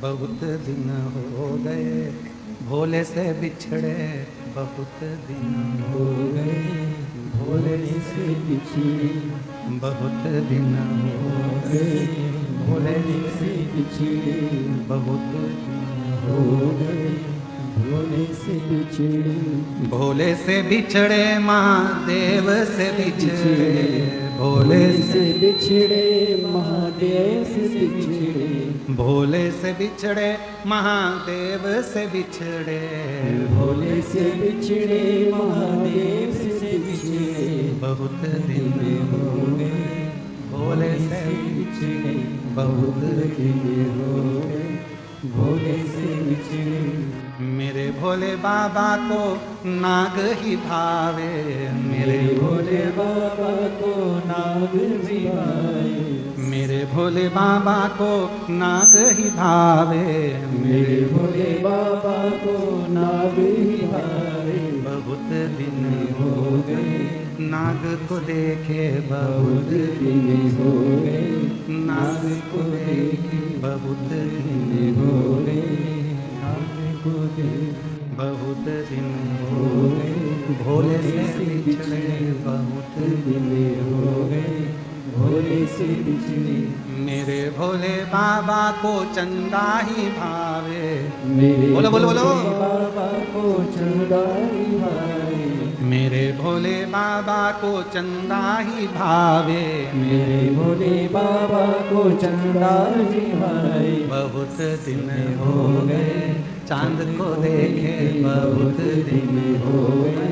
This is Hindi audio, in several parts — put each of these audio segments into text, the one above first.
बहुत दिन हो गए भोले से बिछड़े, बहुत दिन हो गए भोले से बिछड़े, बहुत दिन हो गए भोले से बिछड़े, बहुत हो गए भोले से बिछड़े, भोले से बिछड़े महादेव से बिछड़े, भोले से बिछड़े महादेव से बिछड़े, भोले से बिछड़े महादेव से बिछड़े, भोले से बिछड़े महादेव से बिछड़े, बहुत दिन हो गए भोले से बिछड़े, बहुत दिन हो गए भोले से बिछड़े। मेरे भोले बाबा को नाग ही भावे, मेरे भोले बाबा को नाग भी भावे, मेरे भोले बाबा को नाग ही भावे, मेरे भोले बाबा को नाग भी भावे। बहुत दिन हो गए नाग को देखे, बहुत दिन हो गए नाग को देखे, बहुत दिन हो गए नाग को देखे, बहुत दिन हो गए भोले से बिछड़े, बहुत दिन हो गए भोले से बिछड़े। मेरे भोले बाबा को चंदा ही भावे, मेरे बोलो बोलो बोलो। बाबा को चंदा ही भावे, मेरे भोले बाबा को चंदा ही भावे, मेरे भोले बाबा को चंदा ही भावे। बहुत दिन हो गए चांद को देखे, बहुत दिन हो गए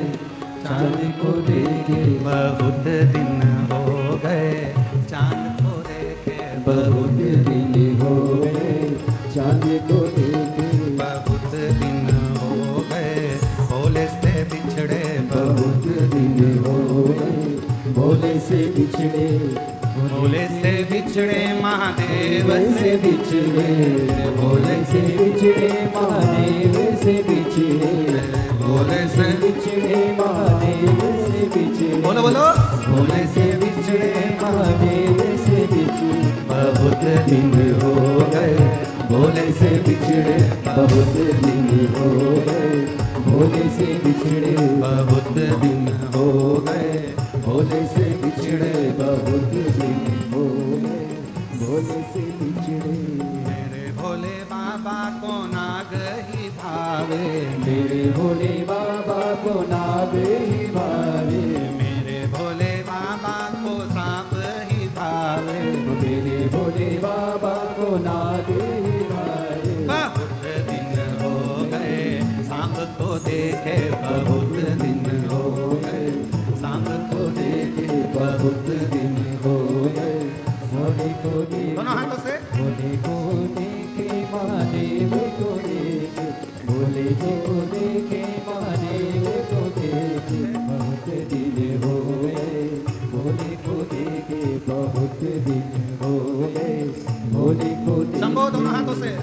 चांद को देखे, बहुत दिन हो गए चांद को देखे, बहुत दिन हो गए चांद को देखे, बहुत दिन हो गए भोले से बिछड़े, बहुत दिन हो गए भोले से बिछड़े, भोले से बिछड़े महादेव से से बिछड़े, भोले से बिछड़े महादेव से बिछड़े, भोले से बिछड़े महादेव से बिछड़े, बोलो बोलो। भोले से बिछड़े महादेव से बिछड़े, बहुत दिन हो गए भोले से बिछड़े, बहुत दिन हो गए भोले से बिछड़े, बहुत दिन हो गए भोले से बिछड़े, बहुत दिन हो गए भोले से बिछड़े। मेरे भोले बाबा को नाग ही भावे, मेरे भोले बाबा को नाग ही भावे, मेरे भोले बाबा को सांप ही भावे, मेरे भोले बाबा को नाग ही भावे। बहुत दिन हो गए सांप को देखे, बहुत दिन हो गए सांप को देखे, बहुत दिन हो गए भोले को देखे, दोनों हाथों से भोले को देखे महादेव को देखे, भोले को देखे महादेव को देखे, बहुत दिन हो गए भोले को देखे, बहुत दिन हो गए भोले को देखे। संभो दोनों हाथों से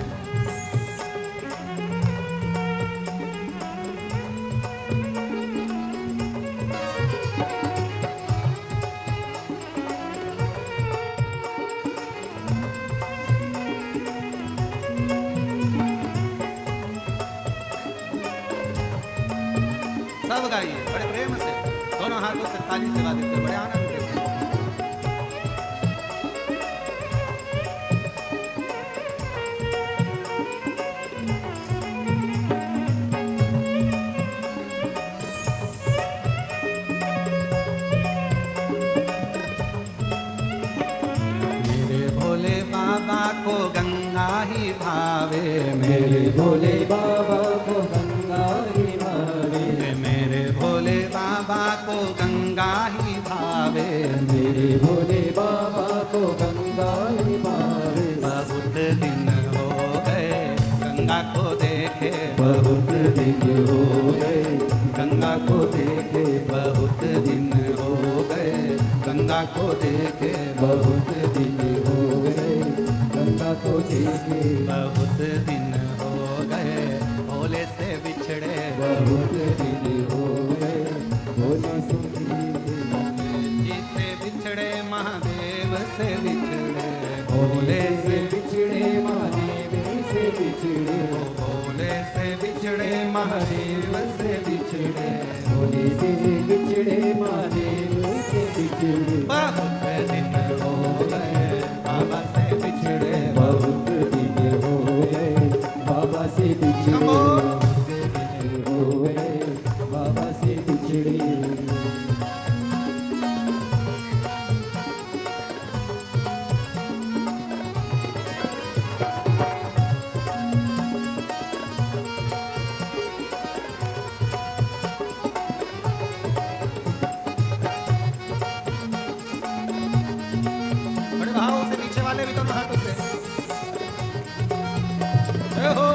सब गाइए बड़े प्रेम से, दोनों हाथों से ताली सेवा देते बड़े आनंद के साथ। मेरे भोले बाबा को गंगा ही भावे, मेरे भोले बाबा को गंगा ही भावे, मेरे भोले बाबा को गंगा ही भावे, मेरे भोले बाबा को गंगा ही भावे। बहुत दिन हो गए गंगा को देखे, बहुत दिन हो गए गंगा को देखे, बहुत दिन हो गए गंगा को देखे, बहुत दिन हो गए गंगा को देखे, बहुत दिन हो गए भोले से बिछड़े, बहुत दिन हो गए भोले से जिसे बिछड़े महादेव से बिछड़े, भोले से बिछड़े महादेव से बिछड़े, भोले से बिछड़े महादेव से बिछड़े, भोले से बिछड़े महादेव से बिछड़े। बहुत दिन हो गए बाबा से बिछड़े, बहुत दिन हो गए बाबा से बिछड़े, बहुत दिन हो गए बाबा से बिछड़े। बड़े भाव से पीछे वाले भी तो हाथों से ए हो।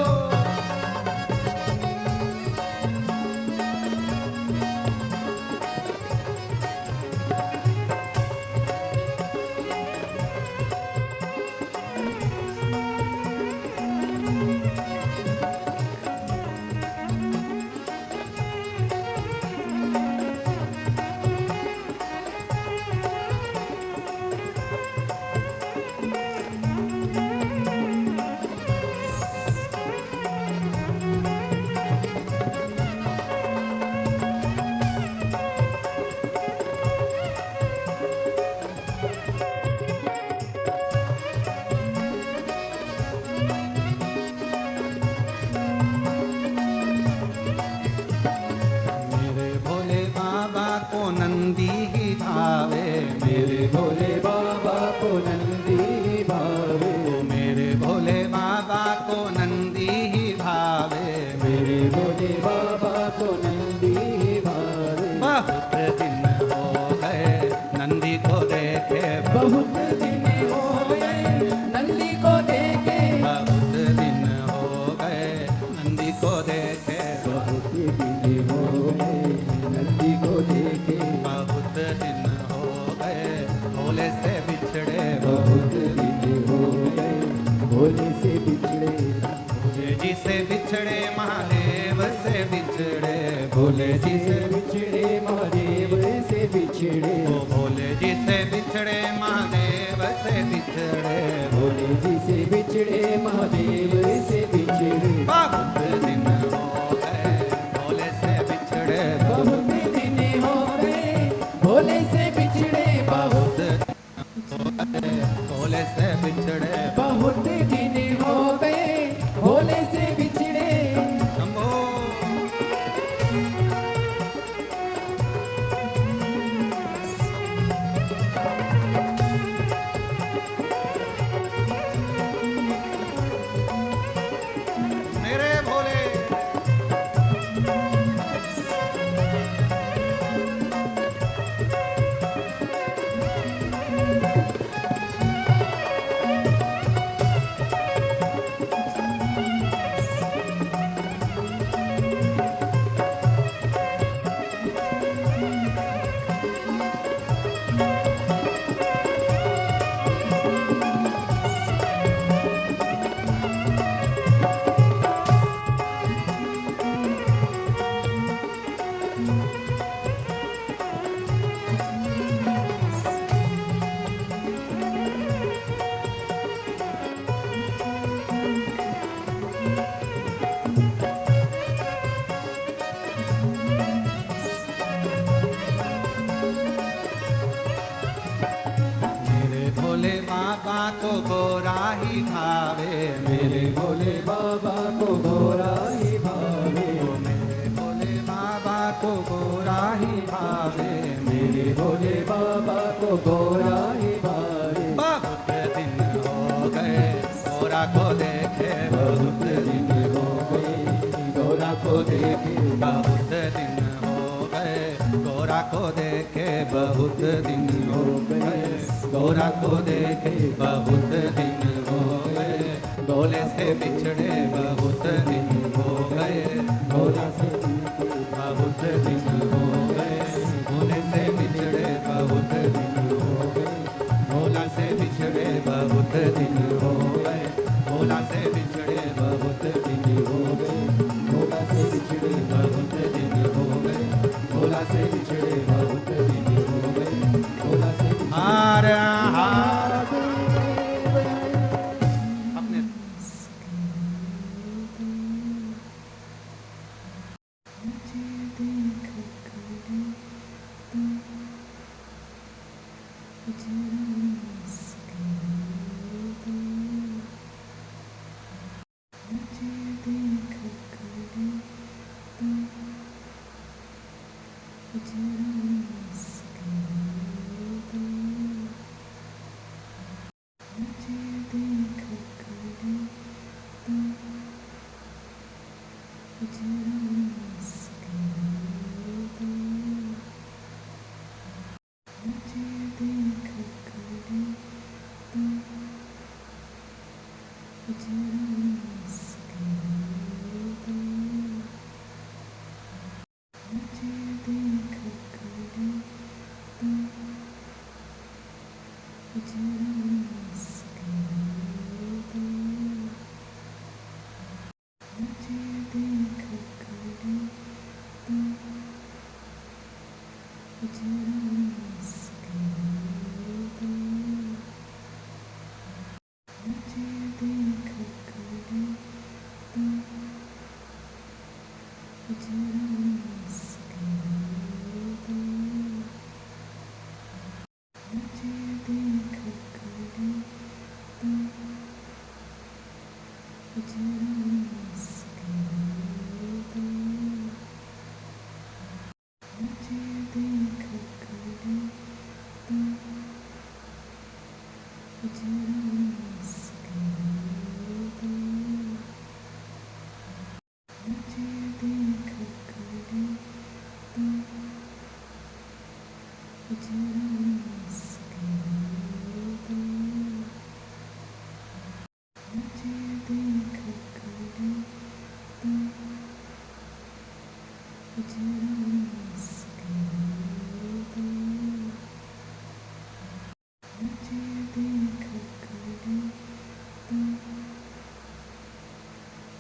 मेरे भोले बाबा को नंदी ही भावे, मेरे भोले बाबा को नंदी भावे, मेरे भोले बाबा को नंदी ही भावे, मेरे भोले बाबा को नंदी भावे। बहुत दिन हो गए नंदी को देखे, बहुत दिन हो गए नंदी को देखे, बहुत दिन हो गए नंदी को देखे, बहुत दिन हो गए नंदी को देखे, बहुत दिन हो गए भोले से बिछड़े, बहुत दिन हो गए भोले से बिछड़े, भोले जी से बिछड़े महादेव से बिछड़े, भोले जी से बिछड़े महादेव से बिछड़े, ओ भोले जी से बिछड़े महादेव से बिछड़े, भोले जी से बिछड़े महादेव से बिछड़े। बहुत दिन हो गए भोले से बिछड़े, बहुत दिन हो गए भोले से बिछड़े, बहुत दिन हो गए भोले से बिछड़े, बहुत दिन हो गए भोले से बिछड़े। शंभो। मेरे भोले बाबा को गोरा ही भावे, मेरे भोले बाबा को गोरा ही भावे, मेरे भोले बाबा को गोरा ही भावे, मेरे भोले बाबा को गोरा ही भावे। बहुत दिन हो गए गोरा को देखे, बहुत दिन हो गए गोरा को देखे, बहुत दिन हो गए गोरा को देखे, बहुत दिन हो गए गोरा को देखे, बहुत दिन हो गए भोले से बिछड़े, बहुत दिन हो गए गोरा से बहुत दिन हो गए भोले से बिछड़े, बहुत दिन हो गए भोला से बिछड़े, बहुत दिन हो गए भोला से बिछड़े, बहुत दिन हो गए भोला से बिछड़े, बहुत दिन हो गए भोला से बिछड़े, बहुत दिन हो गए भोला से हार हार अपने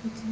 It's